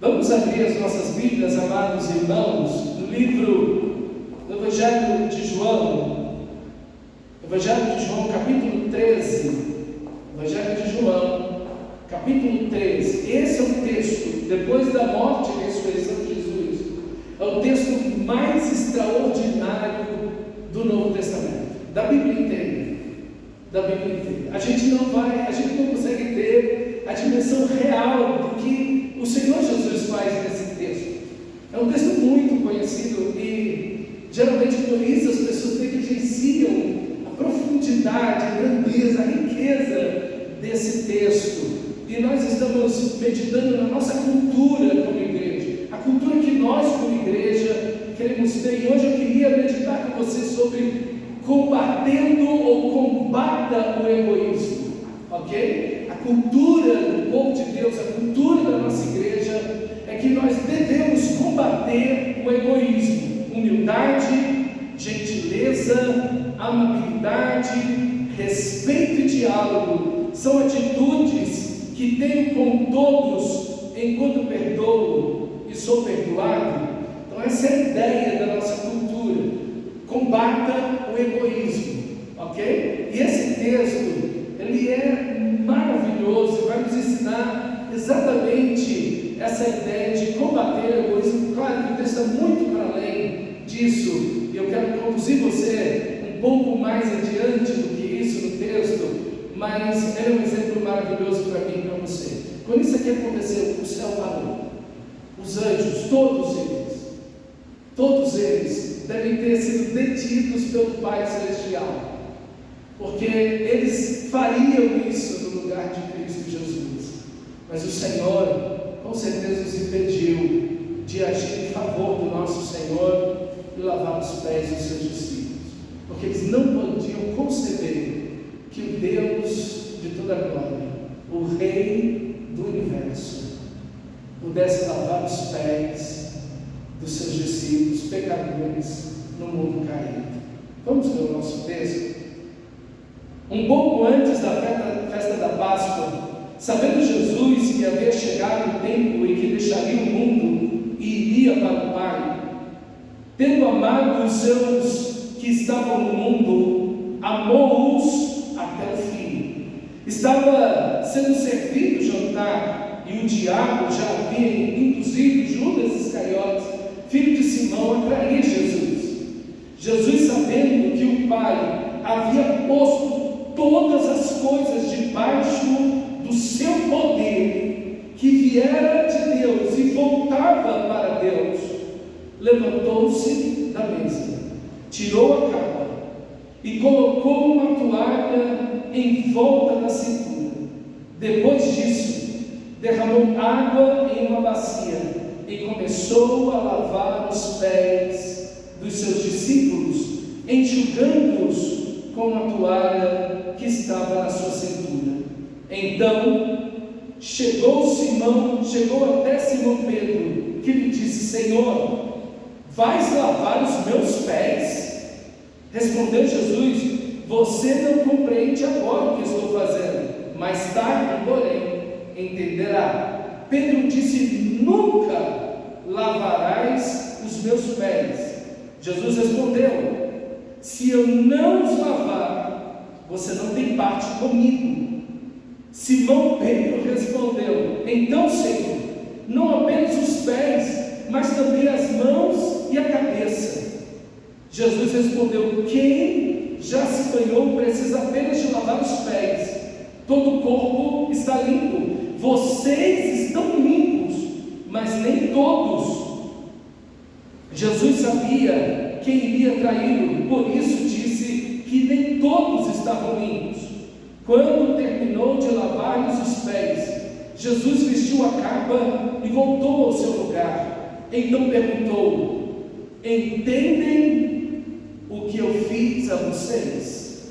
Vamos abrir as nossas Bíblias, amados irmãos, no livro do Evangelho de João, capítulo 13. Evangelho de João, capítulo 13. Esse é o texto, depois da morte e ressurreição de Jesus, é o texto mais extraordinário do Novo Testamento, da Bíblia inteira. A gente não consegue ter a dimensão real do que o Senhor Jesus faz nesse texto. É um texto muito conhecido e geralmente por isso as pessoas negligenciam a profundidade, a grandeza, a riqueza desse texto. E nós estamos meditando na nossa cultura como igreja, a cultura que nós como igreja queremos ter. E hoje eu queria meditar com você sobre combatendo ou combata o egoísmo, ok? A cultura do povo de Deus, a cultura da nossa igreja é que nós devemos combater o egoísmo. Humildade, gentileza, amabilidade, respeito e diálogo são atitudes que tenho com todos enquanto perdoo e sou perdoado. Então essa é a ideia da nossa cultura. Combata o egoísmo, ok? E esse texto, ele é maravilhoso e vai nos ensinar exatamente essa ideia de combater o egoísmo. Claro que o texto é muito para além disso, e eu quero conduzir você um pouco mais adiante do que isso no texto, mas ele é um exemplo maravilhoso para mim e para você. Quando isso aqui aconteceu, o céu parou, os anjos, todos eles devem ter sido detidos pelo Pai Celestial, porque eles fariam isso no lugar de Cristo Jesus, mas o Senhor com certeza os impediu de agir em favor do nosso Senhor e lavar os pés dos seus discípulos, porque eles não podiam conceber que o Deus de toda a glória, o Rei do Universo, pudesse lavar os pés dos seus discípulos pecadores no mundo caído. Vamos ver o nosso texto. Um pouco antes da festa da Páscoa, sabendo Jesus que havia chegado o tempo em que deixaria o mundo e iria para o Pai, tendo amado os seus que estavam no mundo, amou-os até o fim. Estava sendo servido o jantar e o diabo já havia induzido Judas Iscariotes, filho de Simão, a trair Jesus. Jesus, sabendo que o Pai havia posto todas as coisas debaixo do seu poder, que viera de Deus e voltava para Deus, levantou-se da mesa, tirou a capa e colocou uma toalha em volta da cintura. Depois disso, derramou água em uma bacia e começou a lavar os pés dos seus discípulos, enxugando-os com a toalha que estava na sua cintura. Então chegou até Simão Pedro, que lhe disse: Senhor, vais lavar os meus pés? Respondeu Jesus: você não compreende agora o que estou fazendo, mais tarde, porém, entenderá. Pedro disse: nunca lavarás os meus pés. Jesus respondeu: se eu não os lavar, você não tem parte comigo. Simão Pedro respondeu: então, Senhor, não apenas os pés, mas também as mãos e a cabeça. Jesus respondeu: quem já se banhou precisa apenas de lavar os pés, todo o corpo está limpo. Vocês estão limpos, mas nem todos. Jesus sabia quem iria traí-lo, por isso disse que nem todos estavam limpos. Quando terminou de lavar-lhes os pés, Jesus vestiu a capa e voltou ao seu lugar. Então perguntou: entendem o que eu fiz a vocês?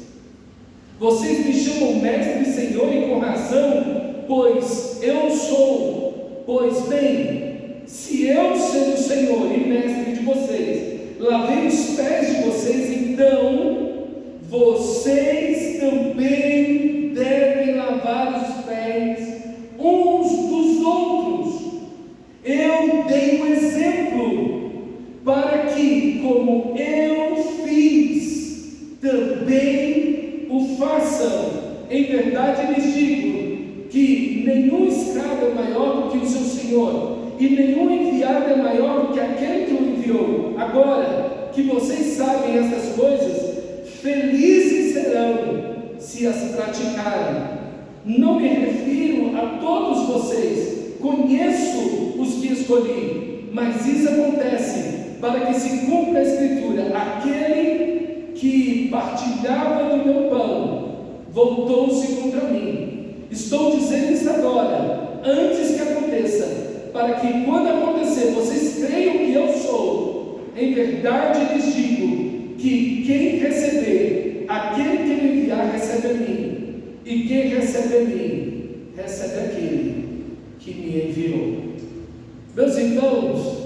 Vocês me chamam mestre e Senhor, e com razão, pois eu sou. Pois bem, se eu, sendo o Senhor e mestre de vocês, lavei os pés de vocês, então vocês também devem lavar os pés uns dos outros. Eu que, como eu fiz, também o façam. Em verdade lhes digo que nenhum escravo é maior do que o seu senhor, e nenhum enviado é maior do que aquele que o enviou. Agora que vocês sabem estas coisas, felizes serão se as praticarem. Não me refiro a todos vocês, conheço os que escolhi, mas isso acontece para que se cumpra a Escritura: aquele que partilhava do meu pão voltou-se contra mim. Estou dizendo isso agora, antes que aconteça, para que quando acontecer, vocês creiam que eu sou. Em verdade lhes digo que quem receber, aquele que me enviar recebe a mim, e quem recebe a mim, recebe aquele que me enviou. Meus irmãos,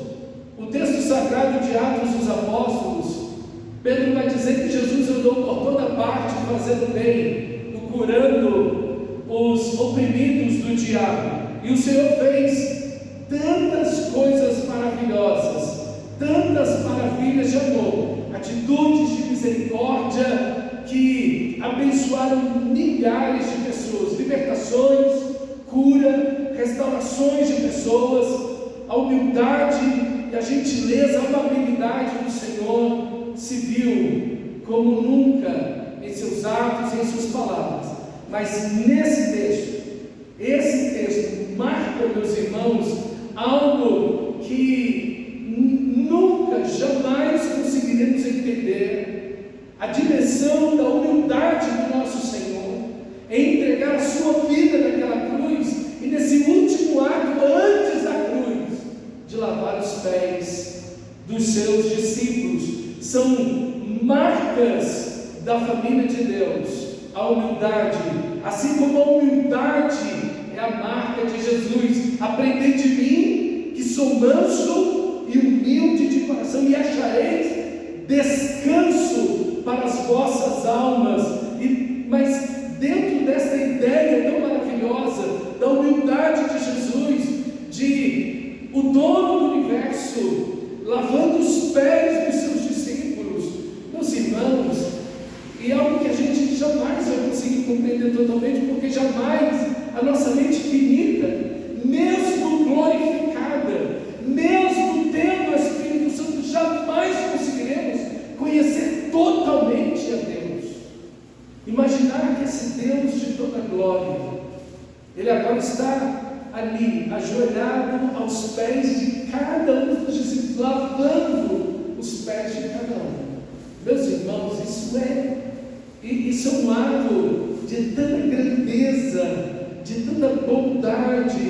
o texto sagrado de Atos dos Apóstolos, Pedro vai dizer que Jesus andou por toda parte fazendo bem, curando os oprimidos do diabo, e o Senhor fez tantas coisas maravilhosas, tantas maravilhas de amor, atitudes de misericórdia que abençoaram milhares de pessoas, libertações, cura, restaurações de pessoas. A humildade e a gentileza, a amabilidade do Senhor se viu como nunca em seus atos e em suas palavras. Mas nesse texto, esse texto marca, meus irmãos, algo que nunca, jamais conseguiremos entender. A dimensão da humildade do nosso Senhor em entregar a sua vida naquela cruz, e nesse último ato antes da cruz, de lavar os pés dos seus discípulos. São marcas da família de Deus, a humildade, assim como a humildade é a marca de Jesus. Aprendei de mim, que sou manso e humilde de coração, e achareis descanso para as vossas almas. Mas dentro dessa ideia tão maravilhosa da humildade de Jesus, de o dono do universo lavando os pés dos seus discípulos, meus irmãos, e algo que a gente jamais vai conseguir compreender totalmente, porque jamais a nossa mente finita, mesmo glorificada, mesmo tendo o Espírito Santo, jamais conseguiremos conhecer totalmente a Deus. Imaginar que esse Deus de toda glória, Ele agora está ali, ajoelhado aos pés de cada um dos discípulos, lavando os pés de cada um. Meus irmãos, isso é um ato de tanta grandeza, de tanta bondade,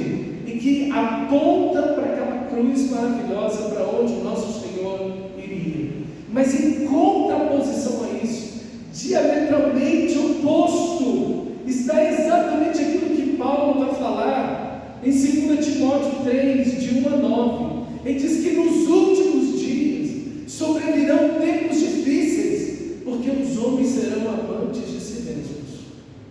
e que aponta para aquela cruz maravilhosa para onde o nosso Senhor iria. Mas em contraposição a isso, diametralmente oposto, está exatamente aquilo que Paulo vai falar em 2 Timóteo 3, de 1 a 9. Ele diz que nos últimos dias sobrevirão tempos difíceis, porque os homens serão amantes de si mesmos.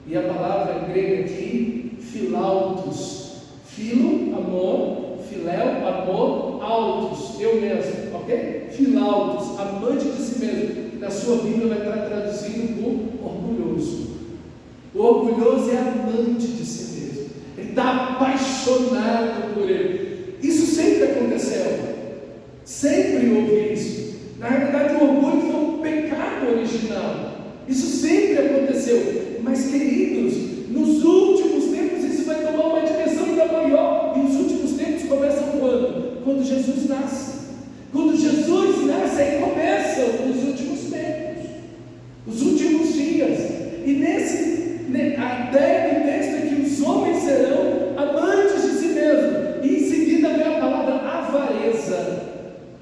E a palavra grega aqui, filautos, filo, amor, filéu, amor, autos, eu mesmo, ok? Filautos, amante de si mesmo. Na sua Bíblia vai estar traduzido por orgulhoso. O orgulhoso é amante de si mesmo, ele está apaixonado por ele. Isso sempre aconteceu, sempre houve isso. Na realidade, o orgulho foi um pecado original, isso sempre aconteceu. Mas, queridos, nos últimos tempos isso vai tomar uma dimensão ainda maior. E os últimos tempos começam quando? Quando Jesus nasce. Quando Jesus nasce, aí começam os últimos tempos, os últimos dias. E a ideia do texto é que os homens serão amantes de si mesmos. E em seguida vem a palavra avareza,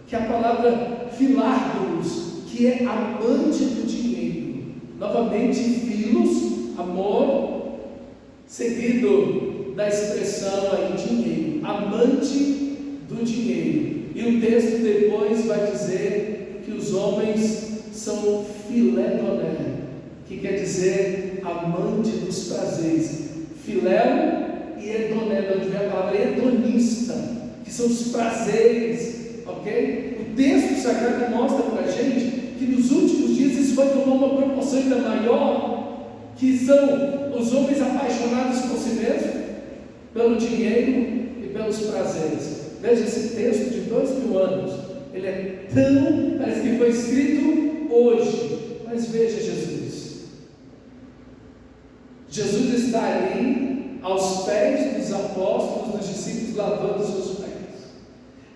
que é a palavra filárgos, que é amante do dinheiro. Novamente, filos, amor, seguido da expressão aí, dinheiro, amante do dinheiro. E o texto depois vai dizer que os homens são filédoné, que quer dizer amante dos prazeres. Filéu e edoné, de onde vem a palavra hedonista, que são os prazeres, ok? O texto sagrado mostra para a gente que nos últimos dias isso vai tomar uma proporção ainda maior, que são os homens apaixonados por si mesmos, pelo dinheiro e pelos prazeres. Veja esse texto de 2000 anos, ele é tão, parece que foi escrito hoje, mas veja Jesus. Jesus está ali, aos pés dos apóstolos, dos discípulos, lavando seus pés.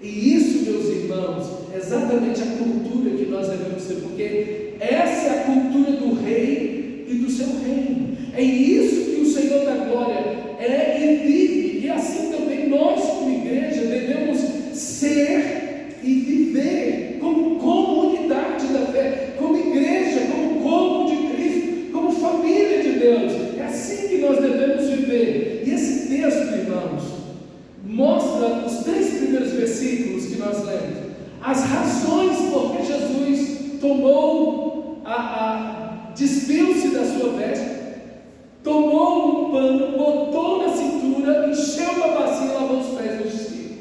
E isso, meus irmãos, é exatamente a cultura que nós devemos ter, porque essa é a cultura do rei e do seu reino. É isso que o Senhor da glória é e vive, e assim também nós, como igreja, devemos ser e viver como comunidade da fé, como igreja, como corpo de Cristo, como família de Deus. É assim que nós devemos viver. E esse texto, irmãos, mostra os 3 primeiros versículos que nós lemos, as razões por que Jesus tomou despiu-se da sua veste, tomou um pano, botou na cintura, encheu uma bacia e lavou os pés dos discípulos.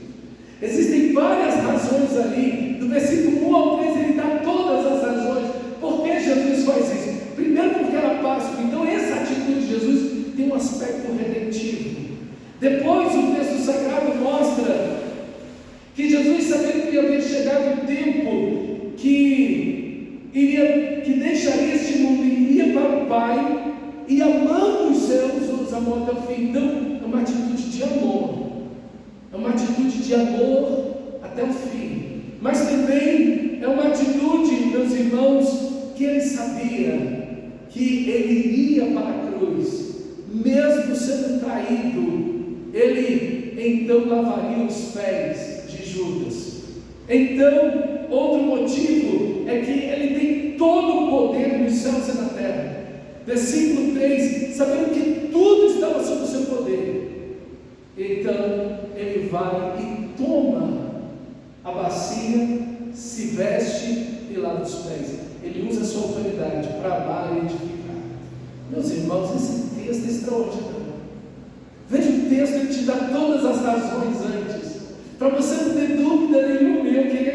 Existem várias razões ali, do versículo 1 ao 3 ele dá todas as razões por que Jesus faz isso. Primeiro, porque era Páscoa, então essa atitude de Jesus tem um aspecto redentivo. Depois o texto sagrado mostra que Jesus, sabendo que havia chegado o tempo que deixaria este mundo e iria para o Pai, e amando os seus, os amou até o fim. Então é uma atitude de amor, é uma atitude de amor até o fim, mas também é uma atitude, meus irmãos, que ele sabia que ele iria para a cruz, mesmo sendo traído. Ele então lavaria os pés de Judas. Então, outro motivo é que ele tem todo o poder nos céus e na terra. Versículo 3, sabendo que tudo estava sob o seu poder, então ele vai e toma a bacia, se veste e lava os pés. Ele usa a sua autoridade para amar e edificar. Meus irmãos, esse texto é extraordinário. Veja o texto, ele te dá todas as razões antes, para você não ter dúvida nenhuma. E eu queria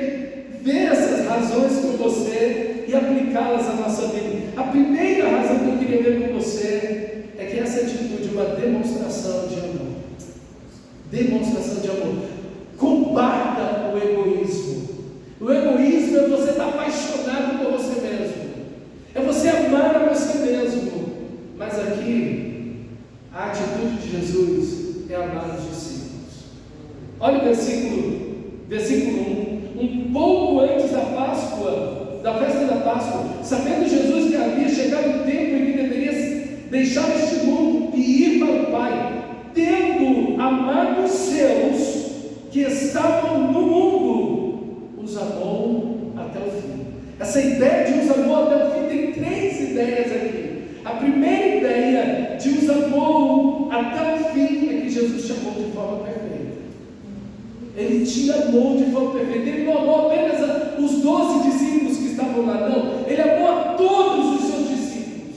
ver essas razões com você e aplicá-las à nossa vida. A primeira razão que eu queria ver com você é que essa atitude é uma demonstração de amor. Demonstração de amor. Combata o egoísmo. O egoísmo é você estar apaixonado por você mesmo, é você amar a você mesmo. Mas aqui a atitude de Jesus é amar os discípulos. Olha o versículo 1. Um pouco antes da Páscoa, da festa da Páscoa, sabendo Jesus que havia chegado o tempo em que deveria deixar este mundo e ir para o Pai, tendo amado os seus que estavam no mundo, os amou até o fim. Essa ideia de os amou até o fim tem 3 ideias aqui. A primeira ideia de os amou até o fim é que Jesus te amou de forma perfeita. Ele te amou de forma perfeita. Ele não amou apenas os 12 discípulos que estavam lá, não. Ele amou a todos os seus discípulos.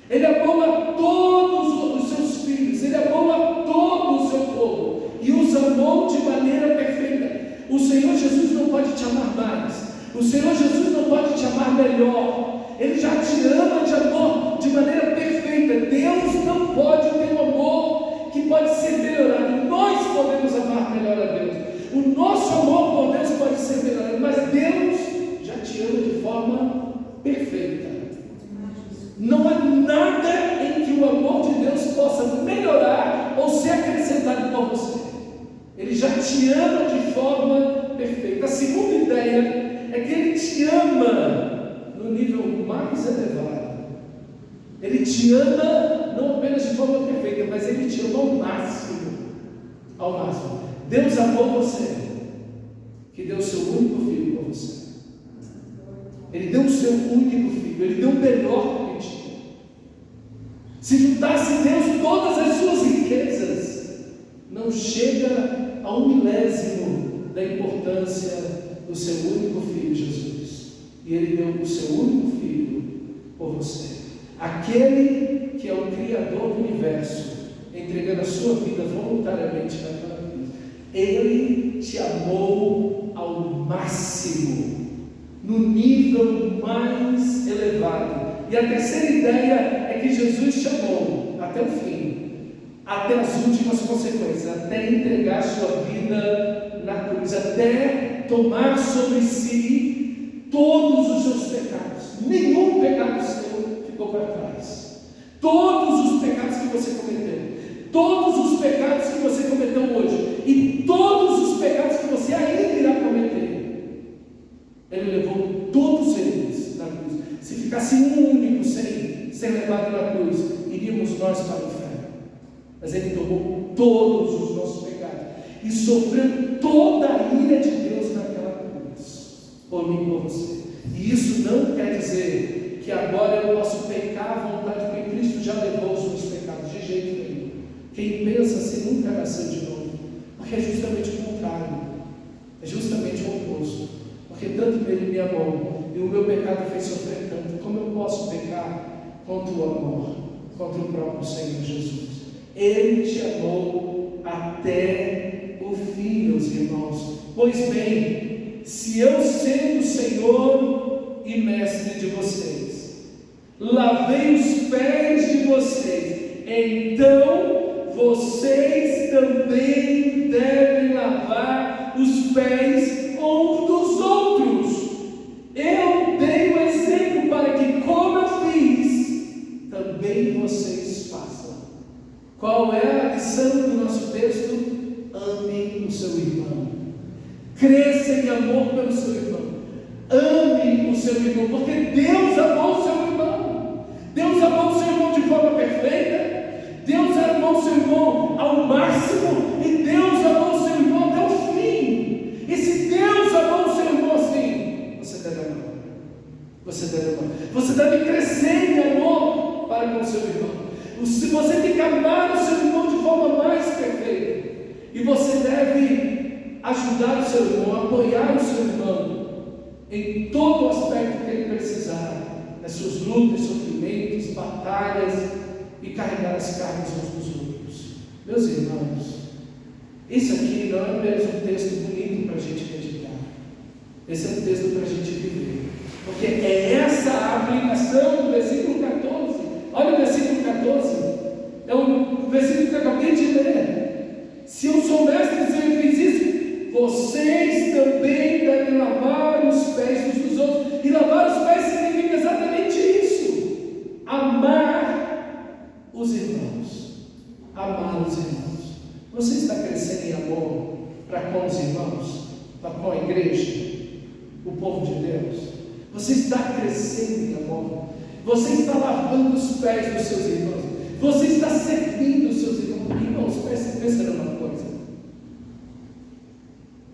Ele amou a todos os seus filhos. Ele amou a todo o seu povo. E os amou de maneira perfeita. O Senhor Jesus não pode te amar mais. O Senhor Jesus não pode te amar melhor. Ele já te ama de amor de maneira perfeita. Deus não pode ter um amor que pode ser melhorado. Nós podemos amar melhor a Deus. O nosso amor por Deus pode ser melhorado, mas Deus já te ama de forma perfeita. Não há nada em que o amor de Deus possa melhorar ou ser acrescentado por você. Ele já te ama de forma perfeita. A segunda ideia é que Ele te ama no nível mais elevado. Ele te ama não apenas de forma perfeita, mas Ele te ama ao máximo. Ao máximo. Deus amou você, que deu o seu único filho por você. Ele deu o seu único filho, Ele deu o melhor que Ele tinha. Se juntasse Deus todas as suas riquezas, não chega a 1/1000 da importância do seu único filho, Jesus. E Ele deu o seu único filho por você. Aquele que é o Criador do universo, entregando a sua vida voluntariamente naquela cruz. Ele te amou ao máximo. no nível mais elevado. E a terceira ideia é que Jesus chamou até o fim, até as últimas consequências, até entregar sua vida na cruz, até tomar sobre si todos os seus pecados. Nenhum pecado seu ficou para trás. Todos os pecados que você cometeu, todos os pecados que você cometeu hoje e todos os pecados que você ainda irá cometer, Ele levou todos eles na cruz. Se ficasse um único sem ser levado na cruz, iríamos nós para o inferno. Mas Ele tomou todos os nossos pecados e sofreu toda a ira de Deus naquela cruz, por mim e por você. E isso não quer dizer que agora eu posso pecar à vontade, porque Cristo já levou os meus pecados, de jeito nenhum. Quem pensa assim nunca nasceu de novo, porque é justamente o contrário, é justamente o oposto. Porque tanto Ele me amou e o meu pecado fez sofrer tanto, como eu posso pecar contra o amor, contra o próprio Senhor Jesus? Ele te amou até o fim, meus irmãos. Pois bem, se eu, sendo Senhor e Mestre de vocês, lavei os pés de vocês, então vocês também devem lavar os pés uns dos outros. Eu dei um exemplo para que, como eu fiz, também vocês façam. Qual é a lição do nosso texto? Ame o seu irmão. Cresça em amor pelo seu irmão. Ame o seu irmão, porque Deus amou o seu irmão. Deus amou o seu irmão de forma perfeita. Deus amou o seu irmão ao máximo. E Deus amou o seu irmão até o fim. E se Deus amou o seu irmão assim, você deve amar. Você deve amar. Você deve crescer em amor para com o seu irmão. Se você tem que amar o seu irmão de forma mais perfeita, e você deve ajudar o seu irmão, apoiar o seu irmão em todo o aspecto que ele precisar, nas suas lutas, sofrimentos, batalhas, e carregar as cargas uns dos outros. Meus irmãos, isso aqui não é apenas um texto bonito para a gente meditar, esse é um texto para a gente viver, porque é essa a aplicação do versículo 14. Olha o versículo 14, é o versículo que eu acabei de ler. Se eu sou mestre, se eu fiz isso, vocês também devem lavar os pés uns dos outros. E lavar os pés significa exatamente isso: amar os irmãos. Amar os irmãos. Você está crescendo em amor para com os irmãos, para com a igreja, o povo de Deus? Você está crescendo em amor? Você está lavando os pés dos seus irmãos? Você está servindo os seus irmãos? Irmãos, pensa numa coisa.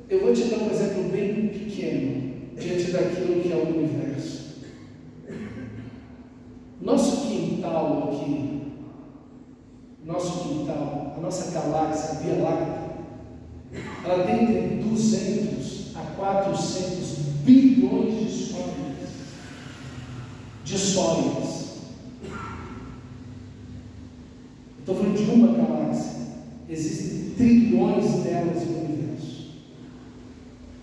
Eu vou te dar um exemplo bem pequeno diante daquilo que é o universo. Nosso quintal aqui, a nossa galáxia, a Via Láctea, ela tem entre 200 a 400 bilhões de sólidos. Estou falando de uma galáxia. Existem trilhões delas no universo.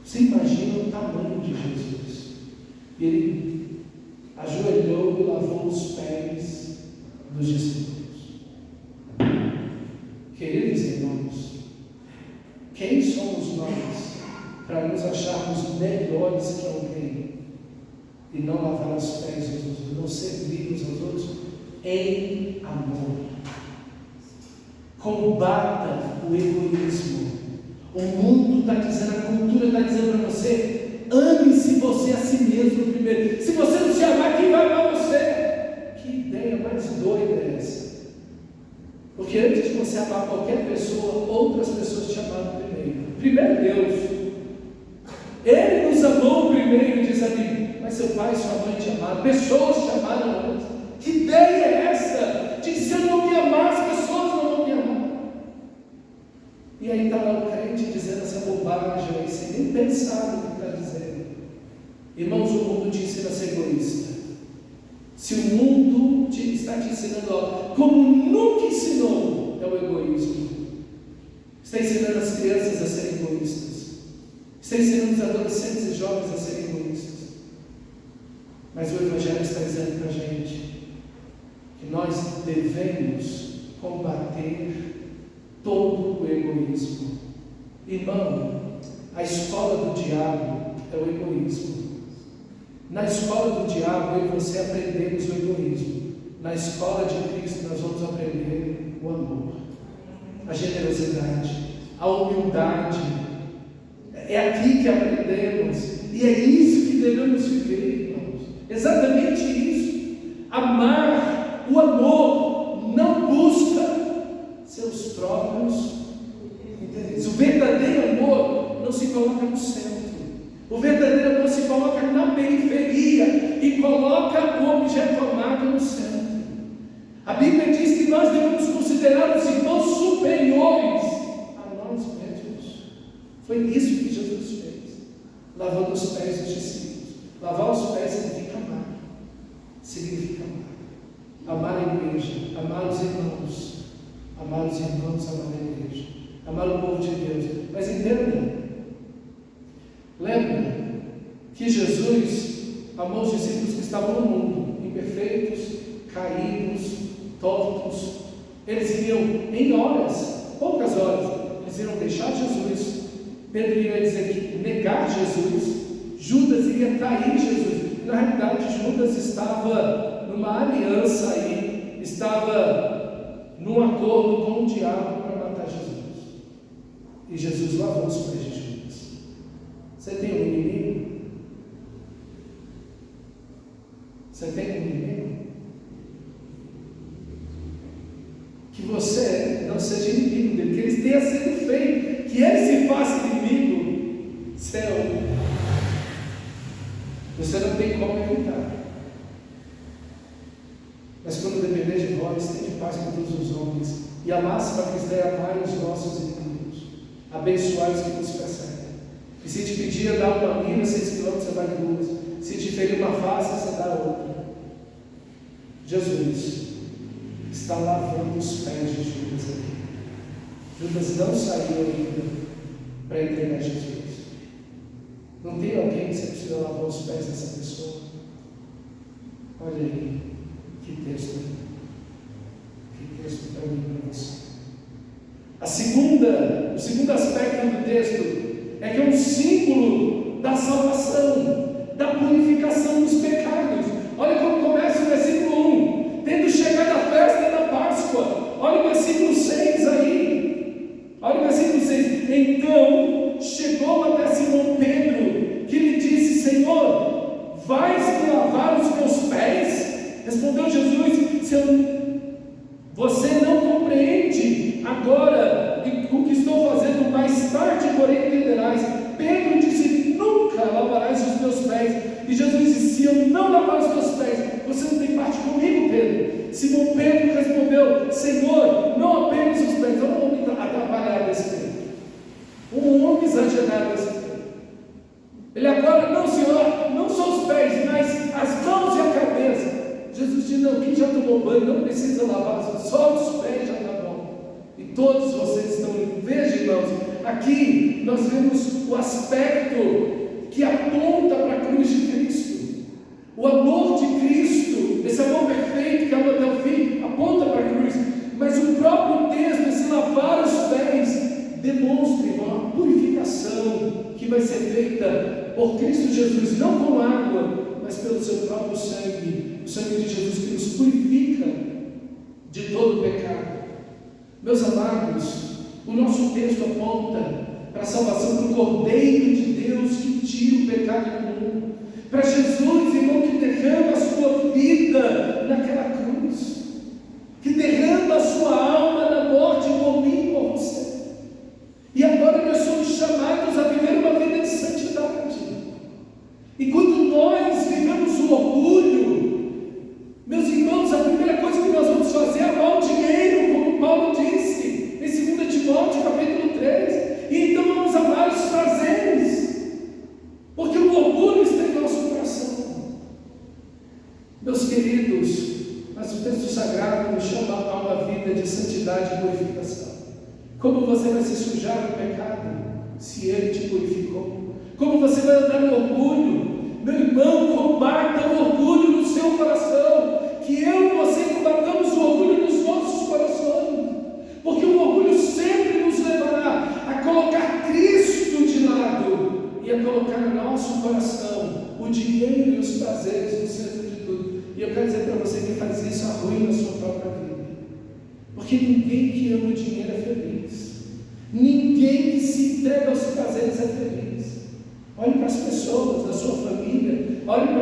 Você imagina o tamanho de Jesus? Ele ajoelhou e lavou os pés dos discípulos. Queridos irmãos, quem somos nós para nos acharmos melhores que alguém e não lavar os pés uns dos outros, não servir uns aos outros em amor? Combata o egoísmo. O mundo está dizendo, a cultura está dizendo para você: ame-se você a si mesmo primeiro. Se você não se amar, quem vai amar você? Que ideia mais doida é essa? Porque antes de você amar qualquer pessoa, outras pessoas te amaram primeiro. Primeiro Deus. Ele nos amou primeiro, diz a Bíblia. Mas seu pai e sua mãe te amaram, pessoas te amaram antes. Que ideia é essa? De que se eu não me amar, as pessoas não vão me amar. E aí está lá o crente dizendo essa bobagem aí, sem nem pensar no que está dizendo. Irmãos, o mundo te ensina a ser egoísta. Se o mundo está te ensinando como nunca ensinou, é o egoísmo. Está ensinando as crianças a serem egoístas. Está ensinando os adolescentes e jovens a serem egoístas. Mas o Evangelho está dizendo para a gente que nós devemos combater todo o egoísmo. Irmão, a escola do diabo é o egoísmo. Na escola do diabo, eu e você aprendemos o egoísmo. Na escola de Cristo, nós vamos aprender o amor, a generosidade, a humildade. É aqui que aprendemos. E é isso que devemos viver, irmãos. Exatamente isso. Amar, o amor, não busca seus próprios interesses. O verdadeiro amor não se coloca no centro. O verdadeiro amor se coloca na periferia e coloca o objeto amado no centro. A Bíblia diz que nós devemos considerar os irmãos superiores a nós mesmos. Foi isso que Jesus fez, lavando os pés dos discípulos. Lavar os pés significa amar. Significa amar. Amar a igreja, amar os irmãos. Amar os irmãos, amar a igreja. Amar o povo de Deus. Mas entenda, lembra que Jesus amou os discípulos que estavam no mundo, imperfeitos, caídos, tortos. Eles iriam em horas, poucas horas, eles iriam deixar Jesus. Pedro iria dizer que negar Jesus. Judas iria trair Jesus. E, na realidade, Judas estava numa aliança aí, estava num acordo com o diabo para matar Jesus. E Jesus lavou os pés de Judas. Você tem um inimigo? Você tem um inimigo? Que você não seja inimigo dele, que ele tenha sido feito, que ele se faça inimigo seu. Você não tem como evitar. Mas quando depender de vós, tenha paz com todos os homens. E a máxima cristã é amar os nossos inimigos, abençoar os que nos perseguem. E se te pedir dar uma milha, 6 quilômetros, você vai 2. Se te ferir uma face, você dá outra. Jesus está lavando os pés de Judas aqui. Judas não saiu ainda para entregar Jesus. Não tem alguém que você precisa lavar os pés dessa pessoa? Olha aí, que texto. Que texto para mim e para você. O segundo aspecto do texto é que é um símbolo da salvação, da purificação dos pecados. Olha como começa o versículo 1. Tendo chegado a festa da Páscoa. Olha o versículo 6 aí. Olha o versículo 6. Então chegou até Simão Pedro, que lhe disse: Senhor, vais-me lavar os meus pés? Respondeu Jesus: você não compreende agora o que estou fazendo, mais tarde, porém, entenderás. Pedro disse: nunca lavarás os meus pés. E Jesus disse: se eu não lavar os teus pés, você não tem parte comigo, Pedro. Simão Pedro respondeu: Senhor, não apenas os pés. Olha um homem atrapalhado esse Pedro, um homem exagerado esse Pedro. Ele agora: não, Senhor, não só os pés, mas as mãos e a cabeça. Jesus disse: não, quem já tomou banho não precisa lavar, só os pés já está bom. E todos vocês estão limpos. Veja, irmãos, aqui nós vemos o aspecto que aponta para a cruz de Cristo. O amor de Cristo, esse amor perfeito que ama até o fim, aponta para a cruz. Mas o próprio texto, esse lavar os pés, demonstra, irmão, a purificação que vai ser feita por Cristo Jesus, não com água, mas pelo seu próprio sangue, o sangue de Jesus que nos purifica de todo o pecado. Meus amados, o nosso texto aponta para a salvação do Cordeiro de Deus que tira o pecado do mundo, para Jesus, irmão, que derrama a sua vida naquela cruz, que derrama a sua alma na morte por mim e por você. E agora nós somos chamados a viver uma vida de santidade. E quando nós vivemos o orgulho, meus irmãos, a primeira coisa que nós vamos fazer é amar o dinheiro, como Paulo disse em 2 Timóteo capítulo 3. E então vamos amar os prazeres, porque o orgulho está em nosso coração. Meus queridos, mas o texto sagrado nos chama a uma vida de santidade e purificação. Como você vai se sujar do pecado se ele te purificou? Como você vai andar no orgulho? Meu irmão, combata o orgulho. colocar no nosso coração o dinheiro e os prazeres no centro de tudo. E eu quero dizer para você que faz isso arruina a sua própria vida. Porque ninguém que ama o dinheiro é feliz. Ninguém que se entrega aos prazeres é feliz. Olhe para as pessoas da sua família. Olhe para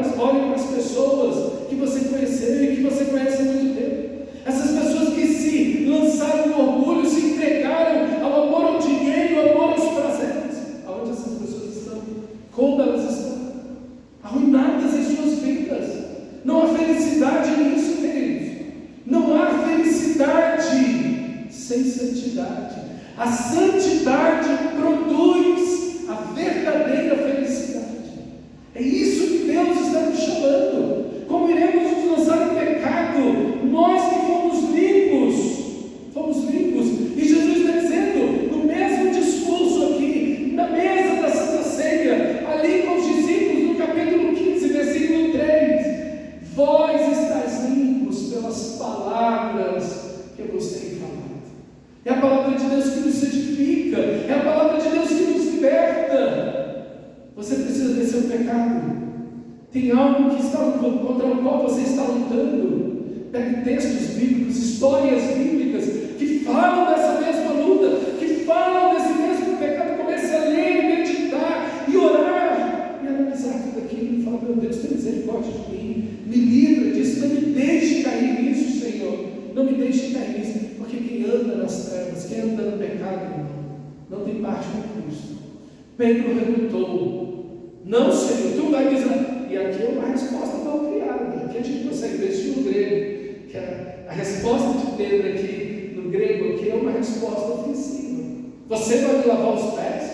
as pessoas que você conheceu e que você conhece há muito tempo. Essas pessoas que se lançaram no orgulho, se entregaram ao amor ao dinheiro, ao amor aos prazeres. Aonde essas pessoas estão? Como elas estão? Arruinadas em suas vidas. Não há felicidade nisso, queridos. Não há felicidade sem santidade. A santidade produz a verdadeira felicidade. É isso que Deus está nos chamando. Como iremos nos lançar em pecado? Nós que fomos limpos. Fomos limpos. E Jesus está dizendo, no mesmo discurso aqui, na mesa da Santa Ceia, ali com os discípulos, no capítulo 15, versículo 3, vós estáis limpos pelas palavras que eu vos tenho falado. É a palavra de Deus que nos edifica, é a palavra de Deus que nos liberta. Você precisa vencer o pecado. Tem algo que está contra o qual você está lutando. Pegue textos bíblicos, histórias bíblicas que falam dessa mesma luta, que falam desse mesmo pecado. Comece a ler, meditar e orar e analisar tudo aquilo e falar: meu Deus, tem misericórdia de mim, me livra disso, não me deixe cair nisso, Senhor, não me deixe cair nisso, porque quem anda nas trevas, quem anda no pecado, irmão, não tem parte com Cristo. Pedro relutou: não, Senhor, tu vai dizer. E aqui é uma resposta mal criada. Aqui a gente consegue ver isso no grego. Que a resposta de Pedro aqui, no grego, aqui é uma resposta ofensiva. Você vai me lavar os pés?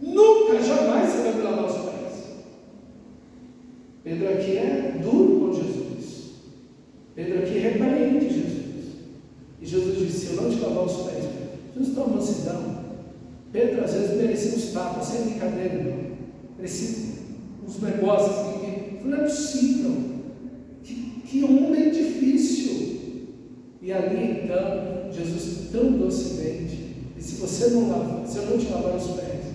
Nunca, jamais você vai me lavar os pés. Pedro aqui é duro com Jesus. Pedro aqui repreende Jesus. E Jesus disse: se eu não te lavar os pés, Jesus toma mansidão. Pedro às vezes merecia uns tapas, sem brincadeira, não. Merecia uns negócios que não é possível. Que homem difícil. E ali então, Jesus tão docemente disse: se eu não te lavar os pés,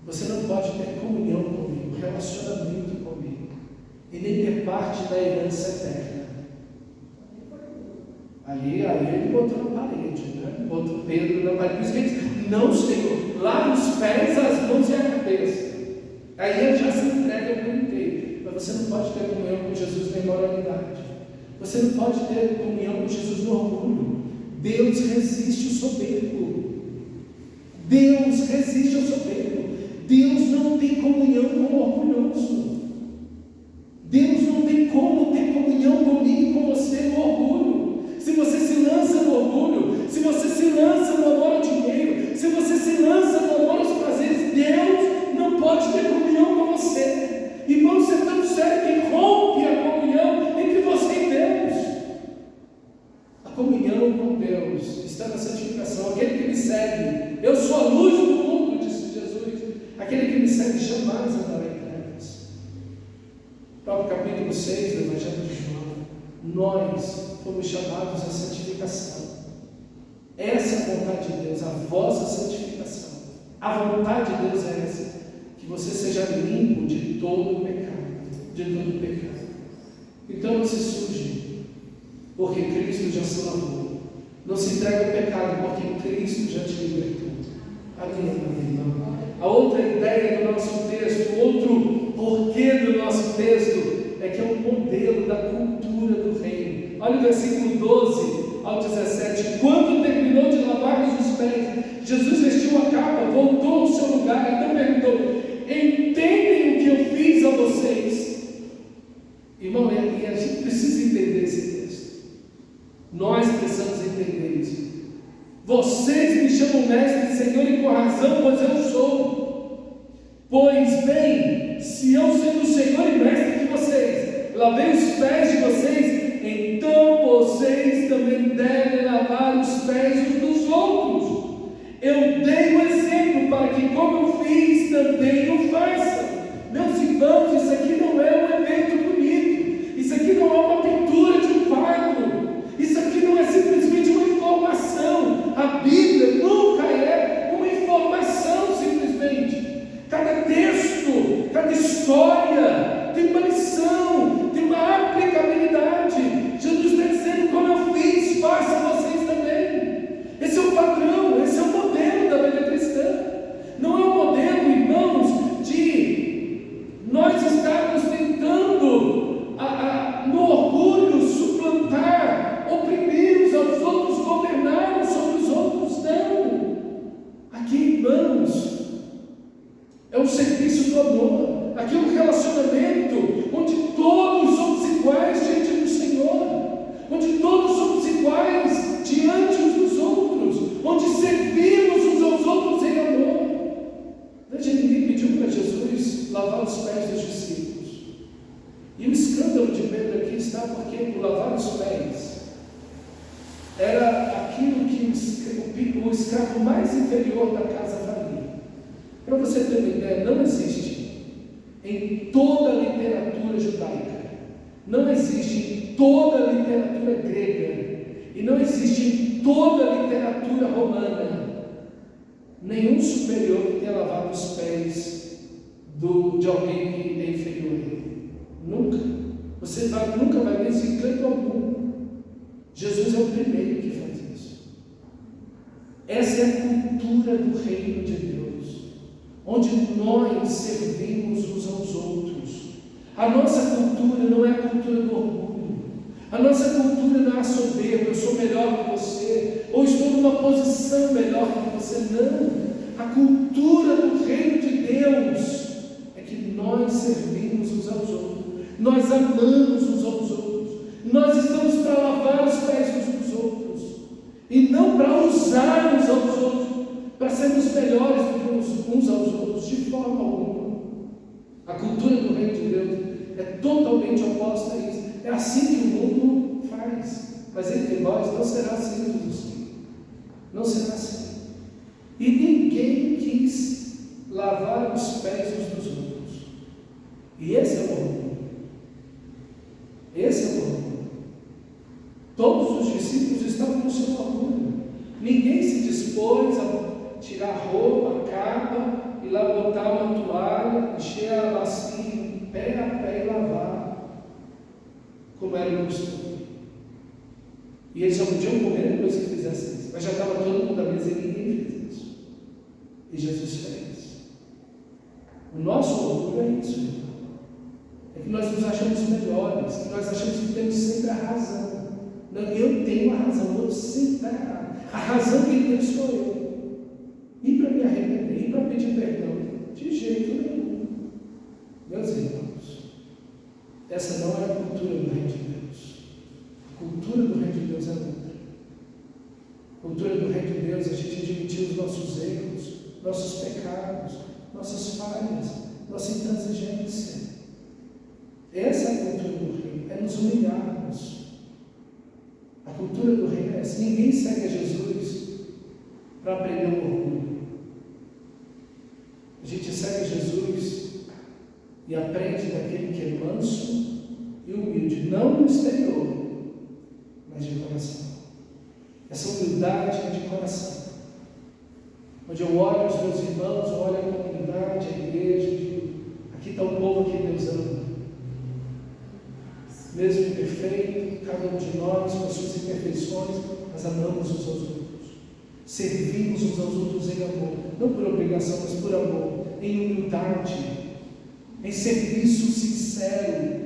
você não pode ter comunhão comigo, relacionamento comigo, e nem ter parte da herança eterna. Ali ele botou na parede, né? Botou Pedro na parede. Por isso que ele disse: não, Senhor, lava os pés, as mãos e a cabeça. Aí ele já se entrega por inteiro. Mas você não pode ter comunhão com Jesus na imoralidade. Você não pode ter comunhão com Jesus no orgulho. Deus resiste o soberbo. Deus resiste ao soberbo. Deus não tem comunhão com o orgulhoso. Deus não tem como ter comunhão comigo e com você no orgulho. Se você se lança no orgulho, se você se lança no amor ao dinheiro, se você se lança no amor aos prazeres, Deus não pode ter comunhão com você. Irmão, isso é tão sério que rompe a comunhão entre você e Deus. A comunhão com Deus está na santificação. Aquele que me segue, eu sou a luz do mundo, disse Jesus. Aquele que me segue jamais andará em trevas. Próprio capítulo 6 do Evangelho de João, nós fomos chamados à santificação. Essa é a vontade de Deus, a vossa santificação. A vontade de Deus é essa: que você seja limpo de todo pecado, Então não se suje, porque Cristo já se lavou. Não se entregue ao pecado, porque Cristo já te libertou. Amém, irmão. A outra ideia do nosso texto, o outro porquê do nosso texto, é que é um modelo da cultura do reino. Olha o versículo 12 ao 17. Quando terminou de lavar-lhes os pés, Jesus vestiu a capa, voltou ao seu lugar, então perguntou: entendem o que eu fiz a vocês? Irmão, e a gente precisa entender esse texto. Nós precisamos entender isso. Vocês me chamam mestre e Senhor, e com razão, pois eu sou. Pois bem, se eu sendo o Senhor e mestre de vocês, lavei os pés de vocês, então vocês também devem lavar os pés uns dos outros. Eu dei o exemplo para que, como eu fiz, também o façam. Meus irmãos, isso aqui não é um evento bonito. Isso aqui não é uma pintura de um quadro. Isso aqui não é simplesmente uma informação. A Bíblia nunca é uma informação simplesmente. Cada o serviço do amor. Aqui é um relacionamento onde todos somos iguais diante do Senhor, onde todos somos iguais diante uns dos outros, onde servimos uns aos outros em amor. Veja, ninguém pediu para Jesus lavar os pés dos discípulos. E o escândalo de Pedro aqui está porque o lavar os pés era aquilo que o escravo mais inferior da casa faria. Para você ter uma ideia, não existe em toda a literatura judaica, não existe em toda a literatura grega, e não existe em toda a literatura romana nenhum superior que tenha lavado os pés de alguém que é inferior a ele. Nunca. Você nunca vai ver isso em canto algum. Jesus é o primeiro que faz isso. Essa é a cultura do reino de Deus, onde nós servimos uns aos outros. A nossa cultura não é a cultura do orgulho. A nossa cultura não é a soberba, eu sou melhor que você, ou estou numa posição melhor que você. Não. A cultura do reino de Deus é que nós servimos uns aos outros, nós amamos uns aos outros, nós estamos para lavar os pés uns dos outros, e não para usar uns aos outros, para sermos melhores do que uns aos outros, de forma alguma. A cultura do reino de Deus é totalmente oposta a isso. É assim que o mundo faz, mas entre nós não será assim, Jesus. Não será assim. E ninguém quis lavar os pés uns dos outros. E esse é o orgulho. Esse é o orgulho. Todos os discípulos estavam no seu orgulho. Ninguém se dispôs a tirar a roupa, a capa, e lá botar uma toalha, encher a bacia, pé a pé e lavar, como era o costume. E eles só podiam comer depois que fizessem isso. Mas já estava todo mundo à mesa e ninguém fez isso. E Jesus fez. O nosso orgulho é isso, irmão. É que nós nos achamos melhores, que nós achamos que temos sempre a razão. Não, eu tenho a razão, o outro sempre está errado. A razão que tem sou eu. E para me arrepender, e para pedir perdão? De jeito nenhum. Meus irmãos, essa não é a cultura do reino de Deus. A cultura do reino de Deus é outra. A cultura do reino de Deus é a gente admitir os nossos erros, nossos pecados, nossas falhas, nossa intransigência. Essa é a cultura do reino, é nos humilharmos. A cultura do reino é essa. Ninguém segue a Jesus para aprender o orgulho. A gente segue Jesus e aprende daquele que é manso e humilde, não no exterior, mas de coração. Essa humildade é de coração, onde eu olho os meus irmãos, eu olho a comunidade, a igreja, e digo, aqui está o povo que Deus ama. Mesmo imperfeito, cada um de nós, com as suas imperfeições, nós amamos uns aos outros. Servimos uns aos outros em amor, não por obrigação, mas por amor, em humildade, em serviço sincero.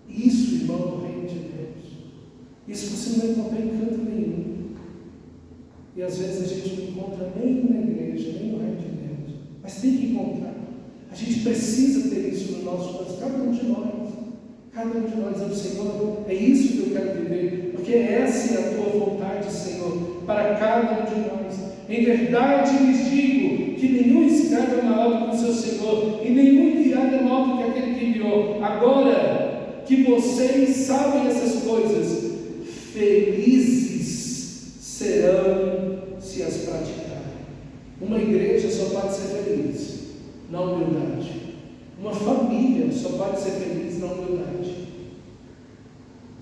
Isso, irmão, é o reino de Deus. Isso você não encontra em canto nenhum. E às vezes a gente não encontra nem na igreja, nem no reino de Deus. Mas tem que encontrar. A gente precisa ter isso no nosso coração, cada um de nós. Cada um de nós diz ao Senhor, é isso que eu quero viver, porque essa é a tua vontade, Senhor, para cada um de nós. Em verdade lhes digo que nenhum escravo é maior do que o seu Senhor, e nenhum enviado é maior do que aquele que enviou. Agora que vocês sabem essas coisas, felizes serão se as praticarem. Uma igreja só pode ser feliz na humildade. Uma família só pode ser feliz na humildade.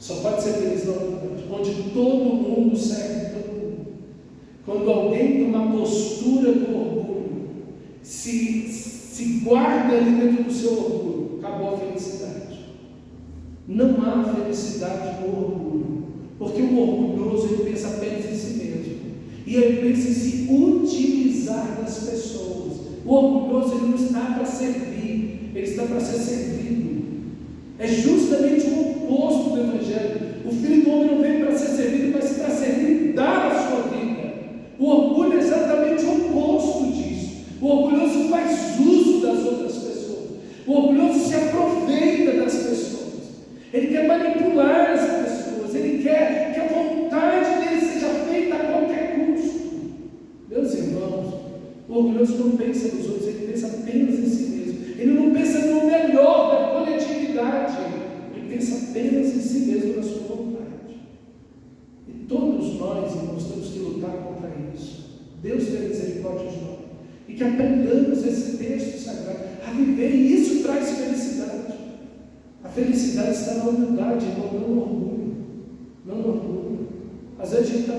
Só pode ser feliz na humildade. Onde todo mundo serve todo mundo. Quando alguém toma a postura do orgulho, se guarda ali dentro do seu orgulho, acabou a felicidade. Não há felicidade no orgulho. Porque o orgulhoso, ele pensa apenas em si mesmo. E ele pensa em se utilizar das pessoas. O orgulhoso, ele não está para servir, ele está para ser servido. É justamente o oposto do Evangelho. O Filho do Homem não veio para ser servido, mas para servir e dar a sua vida. O orgulho é exatamente o oposto disso. O orgulhoso faz uso O orgulhoso se aproveita das pessoas. Ele quer manipular as pessoas. Ele quer que a vontade dele seja feita a qualquer custo. Meus irmãos, o orgulhoso não pensa nos outros, ele pensa apenas em si mesmo. Ele não pensa no melhor da coletividade. Ele pensa apenas em si mesmo, na sua vontade. E todos nós, irmãos, temos que lutar contra isso. Deus tenha misericórdia de nós. E que aprendamos esse texto sagrado a viver, e isso traz felicidade. A felicidade está na humildade, irmão, não no orgulho. Não no orgulho. Às vezes a gente está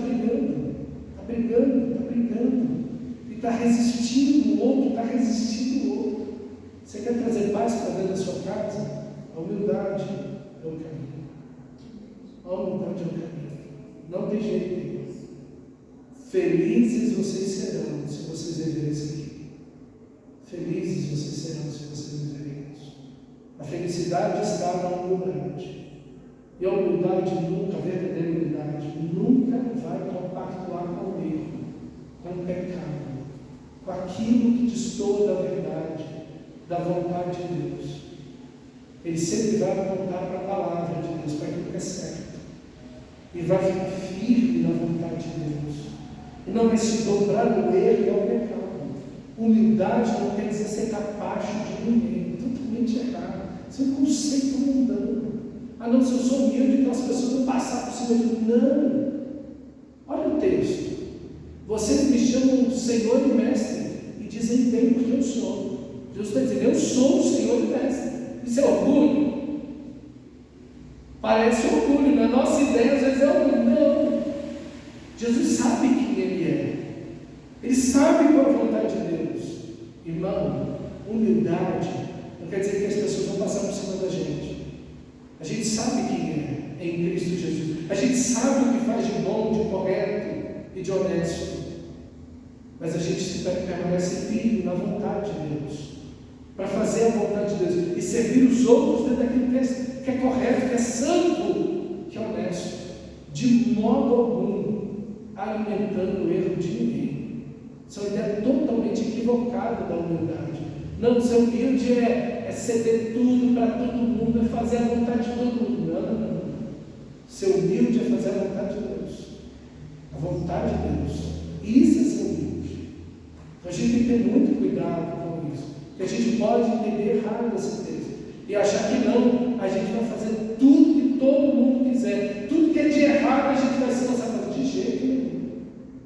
brigando, e está resistindo o outro, está resistindo o outro. Você quer trazer paz para dentro da sua casa? A humildade é o caminho. A humildade é o caminho. Não tem jeito. Felizes vocês serão se vocês viverem isso aqui. Felizes vocês serão se vocês viverem isso. A felicidade está na humildade. E a humildade nunca, a verdadeira humildade, nunca vai compactuar com o erro, com o pecado, com aquilo que destoa da verdade, da vontade de Deus. Ele sempre vai apontar para a palavra de Deus, para aquilo que é certo. E vai ficar firme na vontade de Deus. E não vai se dobrar no erro e ao pecado. Humildade não quer dizer ser capacho de ninguém. Totalmente errado. Isso é um conceito mundano. Ah não, se eu sou humilde, então as pessoas vão passar por cima de mim. Não. Olha o texto. Vocês me chamam Senhor e Mestre e dizem bem porque eu sou. Jesus está dizendo, eu sou o Senhor e Mestre. Isso é orgulho? Parece orgulho. Na nossa ideia às vezes é orgulho. Não. Jesus sabe quem Ele é. Ele sabe qual é a vontade de Deus. Irmão, humildade não quer dizer que as pessoas vão passar por cima da gente. A gente sabe quem é em Cristo Jesus. A gente sabe o que faz de bom, de correto e de honesto. Mas a gente permanece firme na vontade de Deus, para fazer a vontade de Deus e servir os outros dentro daquilo que é correto, que é santo, que é honesto, de modo algum alimentando o erro de ninguém. Isso é uma ideia totalmente equivocada da humildade. Não, ser humilde é ceder tudo para todo mundo, é fazer a vontade de todo mundo. Não. Ser humilde é fazer a vontade de Deus. A vontade de Deus. Isso é ser humilde. Então a gente tem que ter muito cuidado com isso. Porque a gente pode entender errado esse texto e achar que não, a gente vai fazer tudo que todo mundo quiser. Tudo que é de errado a gente vai se lançar a fazer. De jeito nenhum.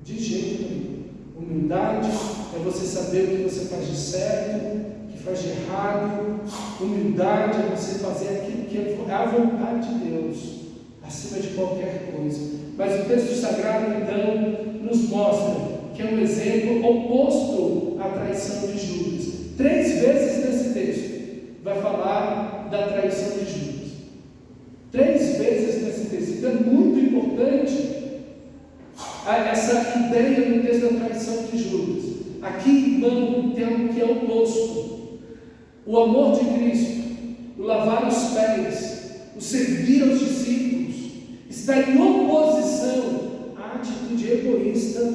De jeito nenhum. Humildade é você saber o que você faz de certo, o que faz de errado. Humildade é você fazer aquilo que é a vontade de Deus, acima de qualquer coisa. Mas o texto sagrado, então, nos mostra que é um exemplo oposto à traição de Judas. 3 vezes nesse texto vai falar da traição de Judas. 3 vezes nesse texto. Então é muito importante essa ideia no texto da traição de Judas. Aqui, irmão, tem algo que é oposto. O amor de Cristo, o lavar os pés, o servir aos discípulos, está em oposição à atitude egoísta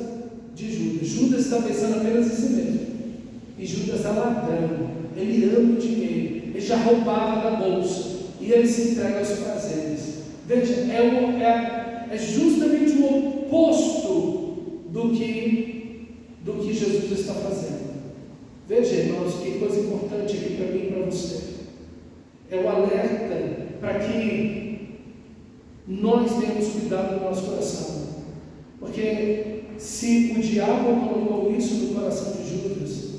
de Judas. Judas está pensando apenas em si mesmo. E Judas é ladrão. Ele ama o dinheiro. Ele já roubava da bolsa. E ele se entrega aos prazeres. Veja, é justamente o oposto do que Jesus está fazendo. Veja, irmãos, que coisa importante aqui para mim e para você. É o alerta para que nós tenhamos cuidado do nosso coração. Porque se o diabo colocou isso no coração de Judas,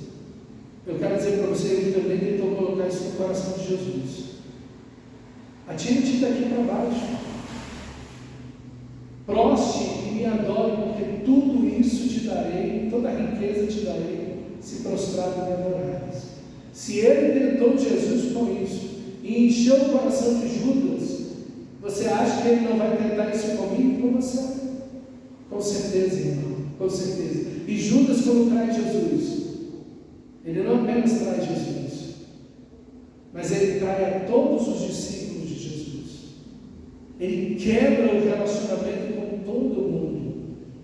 eu quero dizer para você, ele também tentou colocar isso no coração de Jesus. Atire-te daqui para baixo. Proste e me adore, porque tudo isso te darei, toda a riqueza te darei, se prostrado me adorares. Se ele tentou Jesus com isso e encheu o coração de Judas, você acha que ele não vai tentar isso comigo e com você? Com certeza, irmão, com certeza. E Judas, quando trai Jesus, ele não apenas trai Jesus, mas ele trai a todos os discípulos de Jesus. Ele quebra o relacionamento com todo mundo.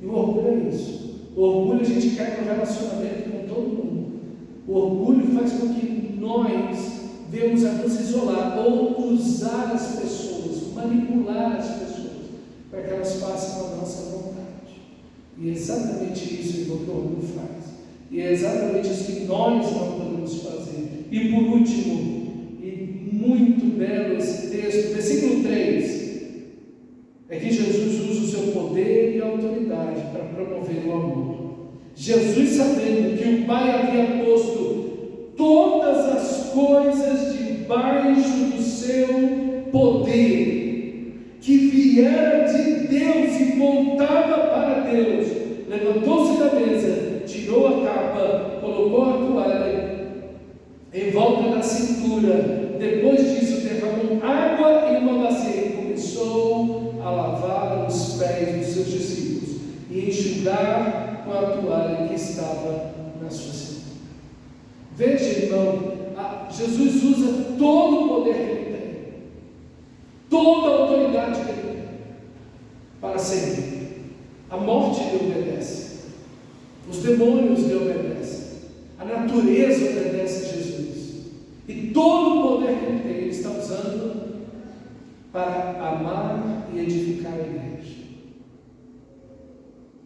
E o orgulho é isso. O orgulho, a gente quebra o relacionamento com todo mundo. O orgulho faz com que nós vemos a nos isolar ou usar as pessoas, manipular as pessoas, para que elas façam a nossa vontade. E é exatamente isso que o orgulho faz. E é exatamente isso que nós não podemos fazer. E por último, e muito belo esse texto, versículo 3, é que Jesus usa o seu poder e autoridade para promover o amor. Jesus, sabendo que o Pai havia posto todas as coisas debaixo do seu poder, que viera de Deus e voltava para Deus, levantou-se da mesa, tirou a capa, colocou a toalha em volta da cintura, depois disso derramou água em uma bacia e começou a lavar os pés dos seus discípulos e enxugar com a toalha que estava na sua cintura. Veja, irmão, Jesus usa todo o poder que ele tem, toda a autoridade que ele tem para servir. A morte lhe obedece, os demônios lhe obedecem, a natureza obedece a Jesus, e todo o poder que ele tem, ele está usando para amar e edificar a igreja.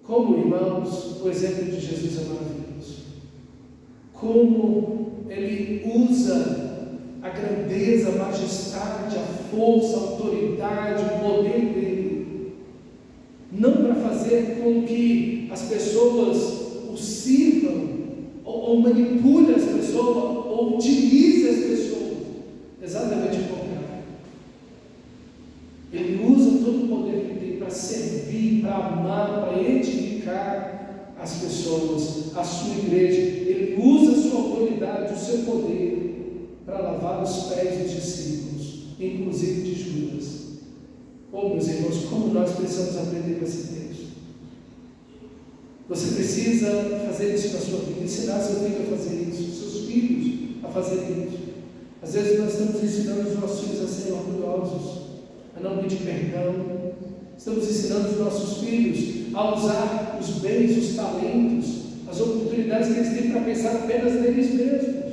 Como, irmãos, o exemplo de Jesus é maravilhoso. Como ele usa a grandeza, a majestade, a força, a autoridade, o poder dele, não para fazer com que as pessoas o sirvam, ou manipule as pessoas, ou utilize as pessoas, exatamente o contrário. Ele usa todo o poder que ele tem para servir, para amar, para edificar as pessoas, a sua igreja. Ele usa a sua autoridade, o seu poder, para lavar os pés dos discípulos, inclusive de Judas. Oh, meus irmãos, como nós precisamos aprender com esse texto. Você precisa fazer isso na sua vida, ensinar seu filho a fazer isso, seus filhos a fazerem isso. Às vezes nós estamos ensinando os nossos filhos a serem orgulhosos, a não pedir perdão. Estamos ensinando os nossos filhos a usar os bens, os talentos, as oportunidades que eles têm para pensar apenas neles mesmos,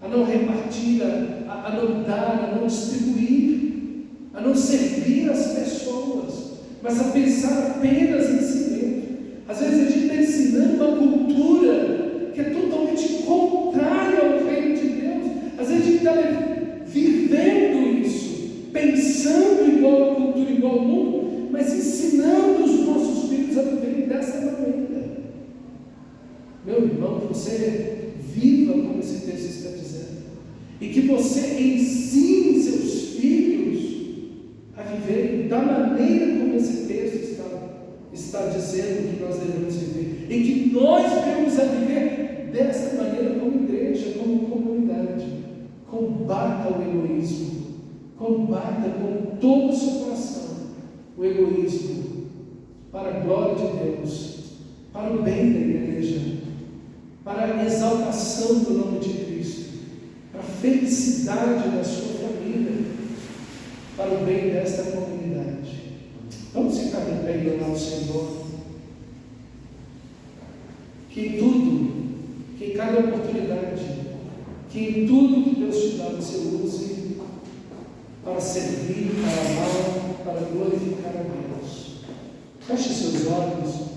a não repartir, a não dar, a não distribuir, a não servir as pessoas, mas a pensar apenas em si mesmo. Às vezes a gente está ensinando uma cultura que é totalmente contrária ao reino de Deus. Às vezes a gente está vivendo isso, pensando igual a cultura, igual ao mundo, mas ensinando os nossos filhos a viverem dessa maneira. Meu irmão, que você viva como esse texto está dizendo, e que você ensine seus filhos a viverem da maneira como esse texto está dizendo que nós devemos viver, e que nós devemos a viver dessa maneira como igreja, como comunidade. Combata o egoísmo, combata com todo o seu coração o egoísmo, para a glória de Deus, para o bem da igreja, para a exaltação do nome de Cristo, para a felicidade da sua família, para o bem desta comunidade. Vamos ficar de pé e orar ao Senhor. Que em tudo, que em cada oportunidade, que em tudo que Deus te dá, você use para servir, para amar, para glorificar a Deus. Feche seus olhos.